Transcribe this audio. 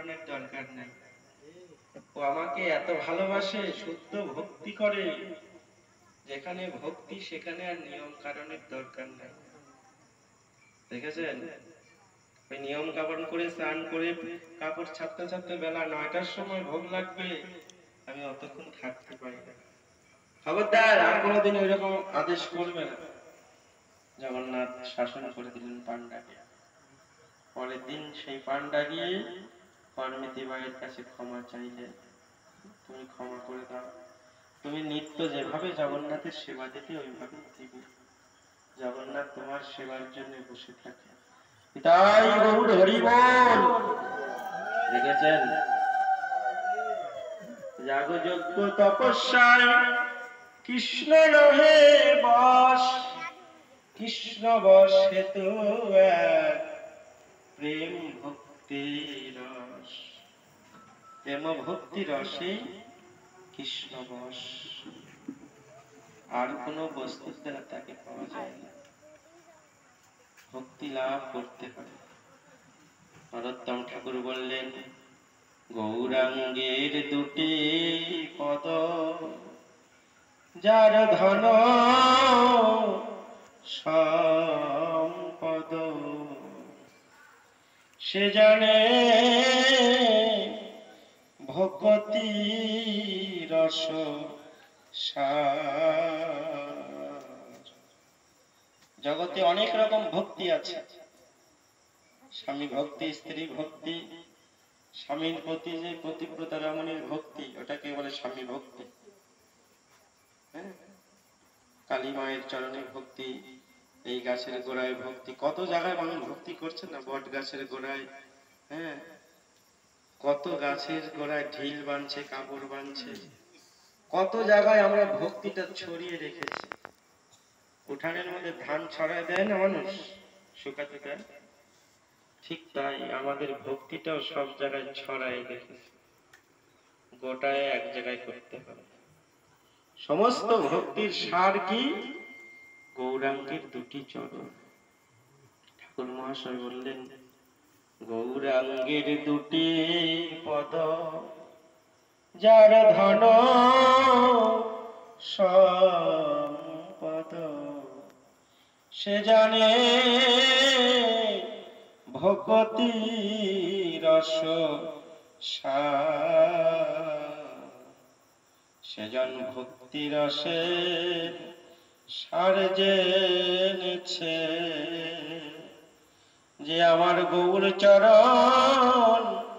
কারণের দরকার নাই। ও আমাকে এত ভালোবাসে, শুদ্ধ ভক্তি করে, যেখানে ভক্তি সেখানে আর নিয়ম কারণের দরকার নাই। দেখেছেন, ওই নিয়ম কারণ করে স্নান করে কাপড় ছাড়তে ছাড়তে বেলা 9টার সময় ভোগ লাগবে, আমি অতক্ষণ থাকতে পারি না। খবরদার আর কোনোদিন ওই রকম আদেশ করবে না। জগন্নাথ শাসন করে দিলেন পান্ডাকে। পরের দিন সেই পান্ডা গিয়ে পার্বতী মায়ের কাছে ক্ষমা চাইলেন, তুমি ক্ষমা করে দাও, তুমি নিত্য যেভাবে জগন্নাথের সেবা দিতে ওইভাবে দিব। জগন্নাথ তোমার সেবার জন্য বসে থাকে। তাই গৌর হরি বল। দেখেছেন, যাগযজ্ঞ তপস্যায় কৃষ্ণ নহে বশ, কৃষ্ণ বশ হেতু এক প্রেম ভক্তি রস। প্রেম ভক্তি রসে কৃষ্ণ বশ, আর কোন বস্তুর দ্বারা তাকে পাওয়া যায় না। ভক্তি লাভ করতে হবে। নরোত্তম ঠাকুর বললেন, গৌরাঙ্গের দুটি পদ, যার ধন সম্পদ, সে জানে ভক্তি রস সার। জগতে অনেক রকম ভক্তি আছে। স্বামী ভক্তি, স্ত্রী ভক্তি, স্বামীর প্রতি যে পতিব্রতা রমণীর ভক্তি, ওটাকে বলে স্বামী ভক্তি। কালী মায়ের চরণে ভক্তি, এই গাছের গোড়ায় ভক্তি। কত জায়গায় মানুষ ভক্তি করছে না, বট গাছের গোড়ায়, হ্যাঁ, কত গাছের গোড়ায় ঢিল বাঁধছে, কাপড় বাঁধছে, কত জায়গায় আমরা ভক্তিটা ছড়িয়ে রেখেছি। উঠানের মধ্যে ধান ছড়ায় দেয় না মানুষ, শুকাতে দেয়, ঠিক তাই আমাদের ভক্তিটাও সব জায়গায় ছড়াই রেখেছে, গোটায় এক জায়গায় করতে হবে। সমস্ত ভক্তির সার কি? গৌরাঙ্গের দুটি চরণ। ঠাকুর মহাশয় বললেন, গৌরাঙ্গের দুটি পদ, যার ধন সম্পদ, সে জানে ভক্তি রস সার। সেজন ভক্তি রসের সার জেনেছে, যে আমার গৌর চরণ